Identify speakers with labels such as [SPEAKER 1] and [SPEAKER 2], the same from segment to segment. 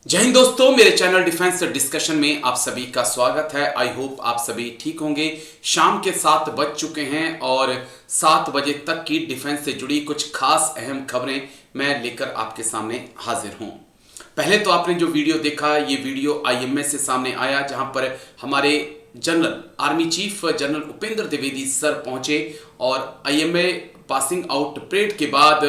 [SPEAKER 1] जय हिंद दोस्तों, मेरे चैनल डिफेंस डिस्कशन में आप सभी का स्वागत है। आई होप आप सभी ठीक होंगे। शाम के 7 बज चुके हैं और 7 बजे तक की डिफेंस से जुड़ी कुछ खास अहम खबरें मैं लेकर आपके सामने हाजिर हूं। पहले तो आपने जो वीडियो देखा, ये वीडियो आईएमए से सामने आया, जहां पर हमारे general army chief general Upendra Dwivedi sir पहुंचे और आईएमए पासिंग आउट परेड के बाद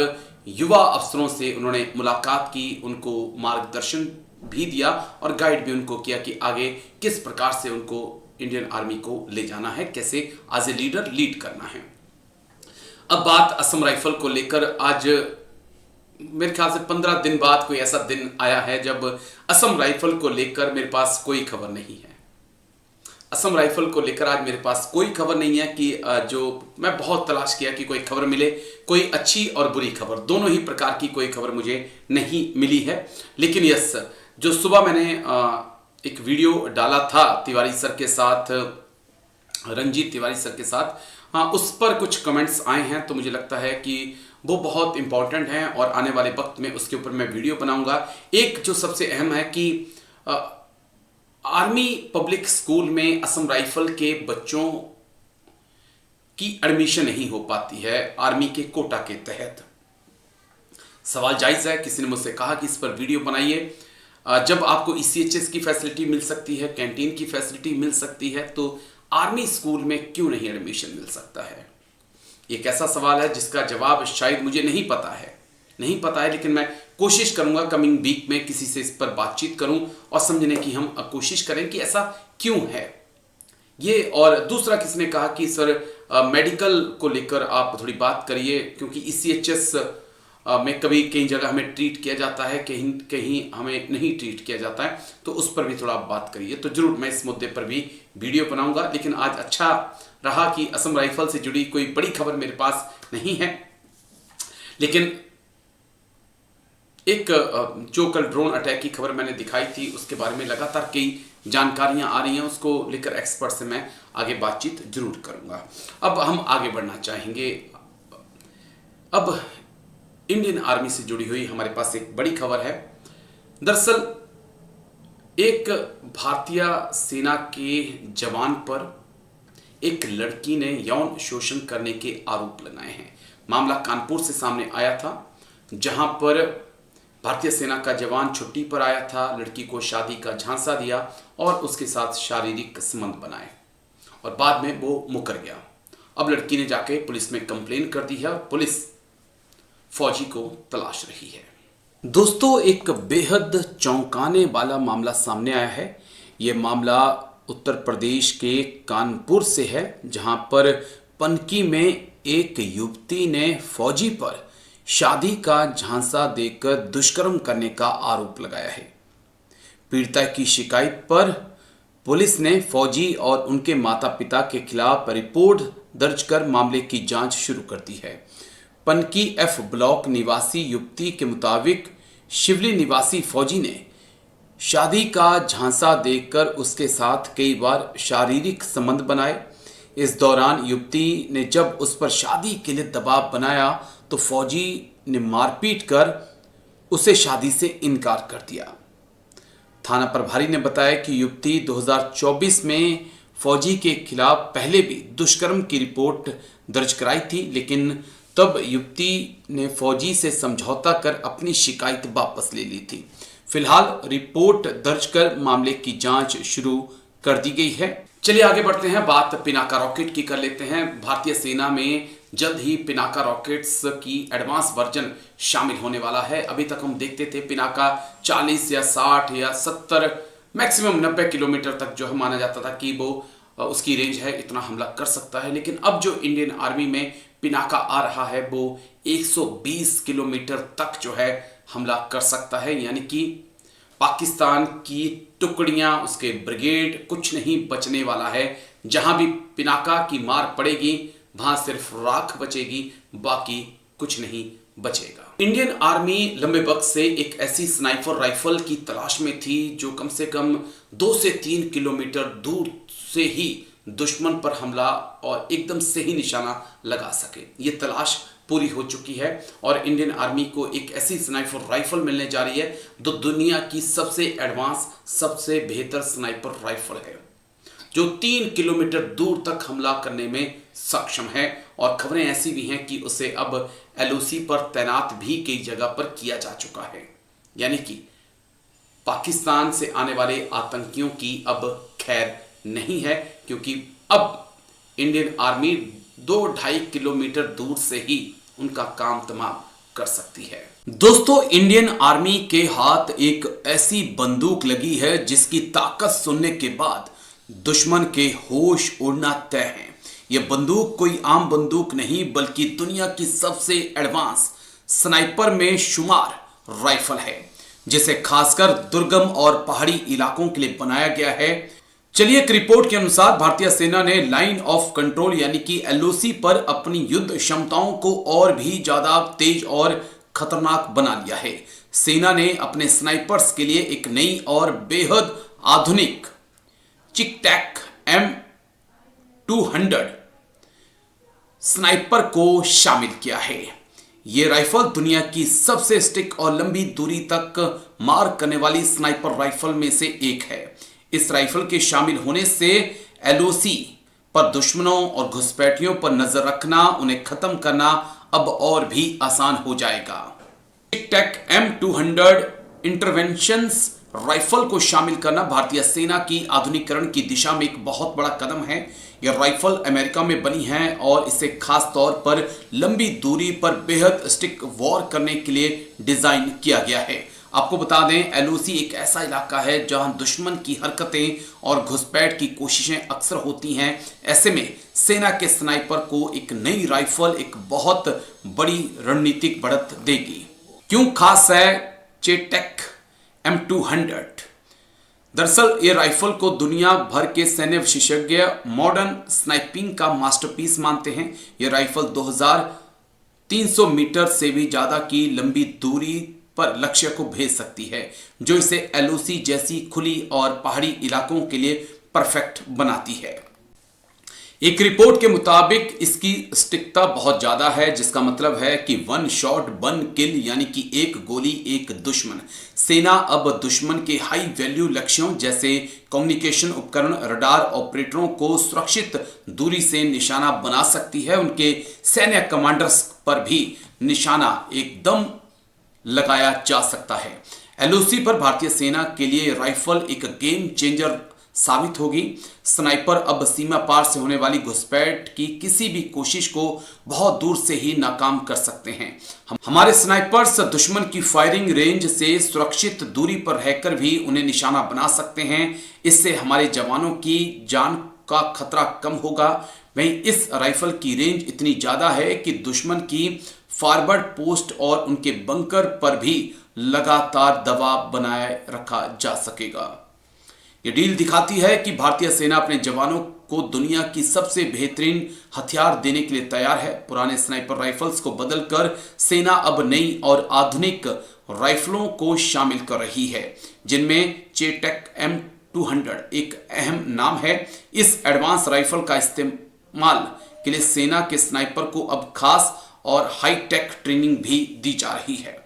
[SPEAKER 1] युवा अफसरों से उन्होंने मुलाकात की, उनको मार्गदर्शन भी दिया और गाइड भी उनको किया कि आगे किस प्रकार से उनको इंडियन आर्मी को ले जाना है, कैसे एज ए लीडर लीड करना है। अब बात असम राइफल को लेकर, आज मेरे ख्याल से 15 दिन बाद कोई ऐसा दिन आया है जब असम राइफल को लेकर मेरे पास कोई खबर नहीं है। असम राइफल को लेकर आज मेरे पास कोई खबर नहीं है कि जो मैं बहुत तलाश किया कि कोई खबर मिले, कोई अच्छी और बुरी खबर, दोनों ही प्रकार की कोई खबर मुझे नहीं मिली है। लेकिन यस, जो सुबह मैंने एक वीडियो डाला था तिवारी सर के साथ, रंजीत तिवारी सर के साथ, उस पर कुछ कमेंट्स आए हैं, तो मुझे लगता है कि वो बहुत इंपॉर्टेंट हैं और आने वाले वक्त में उसके ऊपर मैं वीडियो बनाऊंगा। एक जो सबसे अहम है कि आर्मी पब्लिक स्कूल में असम राइफल के बच्चों की एडमिशन नहीं हो पाती है आर्मी के कोटा के तहत। सवाल जायज है, किसी ने मुझसे कहा कि इस पर वीडियो बनाइए। जब आपको ईसीएचएस की फैसिलिटी मिल सकती है, कैंटीन की फैसिलिटी मिल सकती है, तो आर्मी स्कूल में क्यों नहीं एडमिशन मिल सकता है? एक ऐसा सवाल है जिसका जवाब शायद मुझे नहीं पता है, लेकिन मैं कोशिश करूंगा कमिंग वीक में किसी से इस पर बातचीत करूं और समझने की हम कोशिश करें कि ऐसा क्यों है ये। और दूसरा, किसी ने कहा कि सर मेडिकल को लेकर आप थोड़ी बात करिए, क्योंकि ईसीएचएस में कभी कई जगह हमें ट्रीट किया जाता है, कहीं कहीं हमें नहीं ट्रीट किया जाता है, तो उस पर भी थोड़ा आप बात करिए। तो जरूर मैं इस मुद्दे पर भी वीडियो बनाऊंगा। लेकिन आज अच्छा रहा कि असम राइफल से जुड़ी कोई बड़ी खबर मेरे पास नहीं है। लेकिन एक जो कल ड्रोन अटैक की खबर मैंने दिखाई थी, उसके बारे में लगातार कई जानकारियां आ रही हैं, उसको लेकर एक्सपर्ट से मैं आगे बातचीत जरूर करूंगा। अब हम आगे बढ़ना चाहेंगे। अब इंडियन आर्मी से जुड़ी हुई हमारे पास एक बड़ी खबर है। दरअसल एक भारतीय सेना के जवान पर एक लड़की ने यौन शोषण करने के आरोप लगाए हैं। मामला कानपुर से सामने आया था, जहां पर भारतीय सेना का जवान छुट्टी पर आया था, लड़की को शादी का झांसा दिया और उसके साथ शारीरिक संबंध बनाए और बाद में वो मुकर गया। अब लड़की ने जाके पुलिस में कंप्लेन कर दी है और पुलिस फौजी को तलाश रही है। दोस्तों, एक बेहद चौंकाने वाला मामला सामने आया है। यह मामला उत्तर प्रदेश के कानपुर से है, जहां पर पनकी में एक युवती ने फौजी पर शादी का झांसा देकर दुष्कर्म करने का आरोप लगाया है। पीड़िता की शिकायत पर पुलिस ने फौजी और उनके माता पिता के खिलाफ रिपोर्ट दर्ज कर मामले की जांच शुरू कर दी है। पनकी एफ ब्लॉक निवासी युवती के मुताबिक शिवली निवासी फौजी ने शादी का झांसा देकर उसके साथ कई बार शारीरिक संबंध बनाए। इस दौरान युवती ने जब उस पर शादी के लिए दबाव बनाया तो फौजी ने मारपीट कर उसे शादी से इनकार कर दिया। थाना प्रभारी ने बताया कि युवती 2024 में फौजी के खिलाफ पहले भी दुष्कर्म की रिपोर्ट दर्ज कराई थी, लेकिन तब युवती ने फौजी से समझौता कर अपनी शिकायत वापस ले ली थी। फिलहाल रिपोर्ट दर्ज कर मामले की जांच शुरू कर दी गई है। चलिए आगे बढ़ते हैं, बात पिनाका रॉकेट की कर लेते हैं। भारतीय सेना में जल्द ही पिनाका रॉकेट्स की एडवांस वर्जन शामिल होने वाला है। अभी तक हम देखते थे पिनाका 40 या 60 या 70 मैक्सिमम 90 किलोमीटर तक जो है माना जाता था कि वो उसकी रेंज है, इतना हमला कर सकता है। लेकिन अब जो इंडियन आर्मी में पिनाका आ रहा है वो 120 किलोमीटर तक जो है हमला कर सकता है, यानी कि पाकिस्तान की टुकड़ियां, उसके ब्रिगेड, कुछ नहीं बचने वाला है। जहां भी पिनाका की मार पड़ेगी वहां सिर्फ राख बचेगी, बाकी कुछ नहीं बचेगा। इंडियन आर्मी लंबे वक्त से एक ऐसी स्नाइपर राइफल की तलाश में थी जो कम से कम 2 से 3 किलोमीटर दूर से ही दुश्मन पर हमला और एकदम सही निशाना लगा सके। ये तलाश पूरी हो चुकी है और इंडियन आर्मी को एक ऐसी स्नाइपर राइफल मिलने जा रही है जो दुनिया की सबसे एडवांस, सबसे बेहतर स्नाइपर राइफल है, जो 3 किलोमीटर दूर तक हमला करने में सक्षम है। और खबरें ऐसी भी हैं कि उसे अब एलओसी पर तैनात भी कई जगह पर किया जा चुका है। यानी कि पाकिस्तान से आने वाले आतंकियों की अब खैर नहीं है, क्योंकि अब इंडियन आर्मी 2-2.5 किलोमीटर दूर से ही उनका काम तमाम कर सकती है। दोस्तों, इंडियन आर्मी के हाथ एक ऐसी बंदूक लगी है जिसकी ताकत सुनने के बाद दुश्मन के होश उड़ना तय है। यह बंदूक कोई आम बंदूक नहीं, बल्कि दुनिया की सबसे एडवांस स्नाइपर में शुमार राइफल है, जिसे खासकर दुर्गम और पहाड़ी इलाकों के लिए बनाया गया है। चलिए, एक रिपोर्ट के अनुसार भारतीय सेना ने लाइन ऑफ कंट्रोल यानी कि एलओसी पर अपनी युद्ध क्षमताओं को और भी ज्यादा तेज और खतरनाक बना लिया है। सेना ने अपने स्नाइपर्स के लिए एक नई और बेहद आधुनिक चिकटैक M200 स्नाइपर को शामिल किया है। यह राइफल दुनिया की सबसे स्टिक और लंबी दूरी तक मार करने वाली स्नाइपर राइफल में से एक है। इस राइफल के शामिल होने से एलओसी पर दुश्मनों और घुसपैठियों पर नजर रखना, उन्हें खत्म करना अब और भी आसान हो जाएगा। चिकटैक M200 इंटरवेंशंस राइफल को शामिल करना भारतीय सेना की आधुनिकीकरण की दिशा में एक बहुत बड़ा कदम है। यह राइफल अमेरिका में बनी है और इसे खास तौर पर लंबी दूरी पर बेहद स्टिक वॉर करने के लिए डिजाइन किया गया है। आपको बता दें, एलओसी एक ऐसा इलाका है जहां दुश्मन की हरकतें और घुसपैठ की कोशिशें अक्सर होती हैं। ऐसे में सेना के स्नाइपर को एक नई राइफल एक बहुत बड़ी रणनीतिक बढ़त देगी। क्यों खास है चिकटैक M200? दरअसल ये राइफल को दुनिया भर के सैन्य विशेषज्ञ मॉडर्न स्नाइपिंग का मास्टरपीस मानते हैं। यह राइफल 2300 मीटर से भी ज्यादा की लंबी दूरी पर लक्ष्य को भेज सकती है, जो इसे एलओसी जैसी खुली और पहाड़ी इलाकों के लिए परफेक्ट बनाती है। एक रिपोर्ट के मुताबिक इसकी सटीकता बहुत ज्यादा है, जिसका मतलब है कि 1 शॉट 1 किल, यानी कि एक गोली एक दुश्मन। सेना अब दुश्मन के हाई वैल्यू लक्ष्यों जैसे कम्युनिकेशन उपकरण, रडार ऑपरेटरों को सुरक्षित दूरी से निशाना बना सकती है। उनके सैन्य कमांडर्स पर भी निशाना एकदम लगाया जा सकता है। एलओसी पर भारतीय सेना के लिए राइफल एक गेम चेंजर साबित होगी। स्नाइपर अब सीमा पार से होने वाली घुसपैठ की किसी भी कोशिश को बहुत दूर से ही नाकाम कर सकते हैं। हमारे स्नाइपर्स दुश्मन की फायरिंग रेंज से सुरक्षित दूरी पर रहकर भी उन्हें निशाना बना सकते हैं। इससे हमारे जवानों की जान का खतरा कम होगा। वहीं इस राइफल की रेंज इतनी ज्यादा है कि दुश्मन की फॉरवर्ड पोस्ट और उनके बंकर पर भी लगातार दबाव बनाए रखा जा सकेगा। ये डील दिखाती है कि भारतीय सेना अपने जवानों को दुनिया की सबसे बेहतरीन हथियार देने के लिए तैयार है। पुराने स्नाइपर राइफल्स को बदलकर सेना अब नई और आधुनिक राइफलों को शामिल कर रही है, जिनमें चिकटैक M200 एक अहम नाम है। इस एडवांस राइफल का इस्तेमाल के लिए सेना के स्नाइपर को अब खास और हाई टेक ट्रेनिंग भी दी जा रही है।